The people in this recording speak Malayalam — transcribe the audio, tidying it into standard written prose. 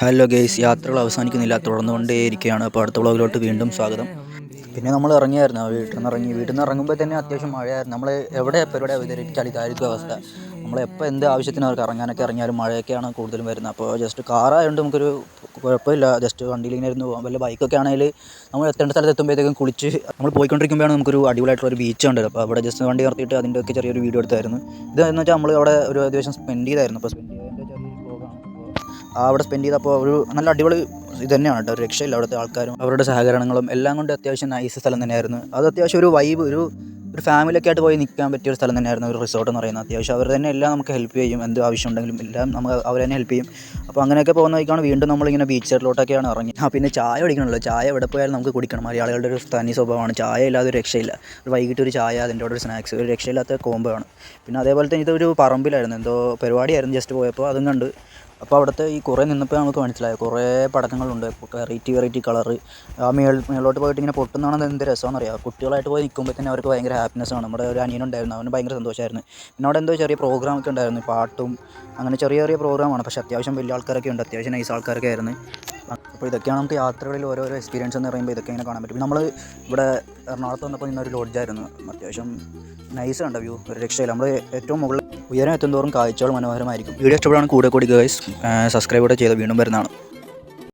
ഹലോ ഗെയ്സ്, യാത്രകൾ അവസാനിക്കുന്നില്ല, തുടർന്നുകൊണ്ടേയിരിക്കുകയാണ്. അപ്പോൾ അടുത്ത വ്ളോഗിലോട്ട് വീണ്ടും സ്വാഗതം. പിന്നെ നമ്മൾ ഇറങ്ങിയായിരുന്നു, വീട്ടിൽ നിന്ന് ഇറങ്ങുമ്പോൾ തന്നെ അത്യാവശ്യം മഴയായിരുന്നു. നമ്മൾ എവിടെ പരിപാടി അവതരിപ്പിച്ചാൽ ഇതായിരിക്കും അവസ്ഥ. നമ്മളെപ്പോൾ എന്ത് ആവശ്യത്തിന് അവർക്ക് ഇറങ്ങാനൊക്കെ ഇറങ്ങിയാലും മഴയൊക്കെയാണ് കൂടുതലും വരുന്നത്. അപ്പോൾ ജസ്റ്റ് കാറായതുകൊണ്ട് നമുക്കൊരു കുഴപ്പമില്ല, ജസ്റ്റ് വണ്ടിയിൽ ഇങ്ങനെ ഇരുന്ന് പോകാം. വല്ല ബൈക്കൊക്കെ ആണെങ്കിൽ നമ്മൾ എത്തേണ്ട സ്ഥലത്ത് എത്തുമ്പോഴത്തേക്കും കുളിച്ച് നമ്മൾ പോയിക്കൊണ്ടിരിക്കുമ്പോഴാണ് നമുക്കൊരു അടിപൊളിയായിട്ടുള്ള ഒരു ബീച്ച് കണ്ടത്. അപ്പോൾ അവിടെ ജസ്റ്റ് വണ്ടി നിർത്തിയിട്ട് അതിൻ്റെയൊക്കെ ചെറിയൊരു വീഡിയോ എടുത്തായിരുന്നു. ഇതെന്ന് വെച്ചാൽ നമ്മൾ അവിടെ ഒരു ഏകദേശം സ്പെൻഡ് ചെയ്തായിരുന്നു. അപ്പോൾ സ്പെൻഡ് ചെയ്തതിൻ്റെ ചെറിയൊരു വ്ളോഗാണ്. അവിടെ സ്പെൻഡ് ചെയ്തപ്പോൾ ഒരു നല്ല അടിപൊളി ഇത് തന്നെയാണ് കേട്ടോ. ഒരു രക്ഷയില്ല. അവിടുത്തെ ആൾക്കാരും അവരുടെ സഹകരണങ്ങളും എല്ലാം കൊണ്ട് അത്യാവശ്യം നൈസ് സ്ഥലം തന്നെയായിരുന്നു. അത് അത്യാവശ്യം ഒരു വൈബ്, ഒരു ഫാമിലിയൊക്കെ ആയിട്ട് പോയി നിൽക്കാൻ പറ്റിയ ഒരു സ്ഥലം തന്നെയായിരുന്നു ഒരു റിസോർട്ട് എന്ന് പറയുന്നത്. അത്യാവശ്യം അവർ തന്നെ എല്ലാം നമുക്ക് ഹെൽപ്പ് ചെയ്യും, എന്ത് ആവശ്യം ഉണ്ടെങ്കിലും എല്ലാം നമുക്ക് അവർ തന്നെ ഹെൽപ്പ് ചെയ്യും. അപ്പോൾ അങ്ങനെയൊക്കെ പോകുന്ന വഴിക്കാണ് വീണ്ടും നമ്മളിങ്ങനെ ബീച്ച് സൈഡിലോട്ടൊക്കെയാണ് ഇറങ്ങി. പിന്നെ ചായ കുടിക്കണമല്ലോ, ചായ എവിടെ പോയാലും നമുക്ക് കുടിക്കണം. മലയാളികളുടെ ഒരു തനി സ്വഭാവമാണ്, ചായ ഇല്ലാതെ ഒരു രക്ഷയില്ല. ഒരു വൈകിട്ട് ഒരു ചായ, അതിൻ്റെ കൂടെ ഒരു സ്നാക്സ്, ഒരു രക്ഷയില്ലാത്ത കോംബോ ആണ്. പിന്നെ അതേപോലെ തന്നെ ഇതൊരു പറമ്പിലായിരുന്നു, എന്തോ പരിപാടിയായിരുന്നു ജസ്റ്റ് പോയപ്പോൾ, അതും കണ്ട്. അപ്പോൾ അവിടുത്തെ ഈ കുറേ നിന്നപ്പോൾ നമുക്ക് മനസ്സിലായി കുറേ പടക്കങ്ങളുണ്ട്, വെറൈറ്റി കളറ്. ആ മേളിലോട്ട് പോയിട്ട് ഇങ്ങനെ പൊട്ടുന്നതാണ് എന്ത് രസമാണെന്നറിയാം. കുട്ടികളായിട്ട് പോയി നിൽക്കുമ്പോൾ തന്നെ അവർക്ക് ഭയങ്കര ഹാപ്പിനെസ്സാണ്. നമ്മുടെ ഒരു അനിയനുണ്ടായിരുന്നു, അവന് ഭയങ്കര സന്തോഷമായിരുന്നു. പിന്നെ അവിടെ എന്തോ ചെറിയ പ്രോഗ്രാമൊക്കെ ഉണ്ടായിരുന്നു, പാട്ടും അങ്ങനെ ചെറിയ ചെറിയ പ്രോഗ്രാമാണ്. പക്ഷേ അത്യാവശ്യം വലിയ ആൾക്കാരൊക്കെ ഉണ്ട്, അത്യാവശ്യം നൈസ് ആൾക്കാരൊക്കെ ആയിരുന്നു. അപ്പോൾ ഇതൊക്കെയാണ് നമുക്ക് യാത്രകളിൽ ഓരോരോ എക്സ്പീരിയൻസ് എന്ന് പറയുമ്പോൾ ഇതൊക്കെ ഇങ്ങനെ കാണാൻ പറ്റും. നമ്മൾ ഇവിടെ എറണാകുളത്ത് വന്നപ്പോൾ ഇന്നൊരു ലോഡ്ജായിരുന്നു, അത്യാവശ്യം നൈസ് കണ്ട വ്യൂ, ഒരു രക്ഷയില്ല. നമ്മൾ ഏറ്റവും മുകളിൽ ഉയരം എത്തുന്തോറും കാഴ്ചകൾ മനോഹരമായിരിക്കും. വീഡിയോ ഇഷ്ടപ്പെടാൻ കൂടെ ഗൈസ് സബ്സ്ക്രൈബ് കൂടെ ചെയ്ത് വീണ്ടും വരുന്നതാണ്.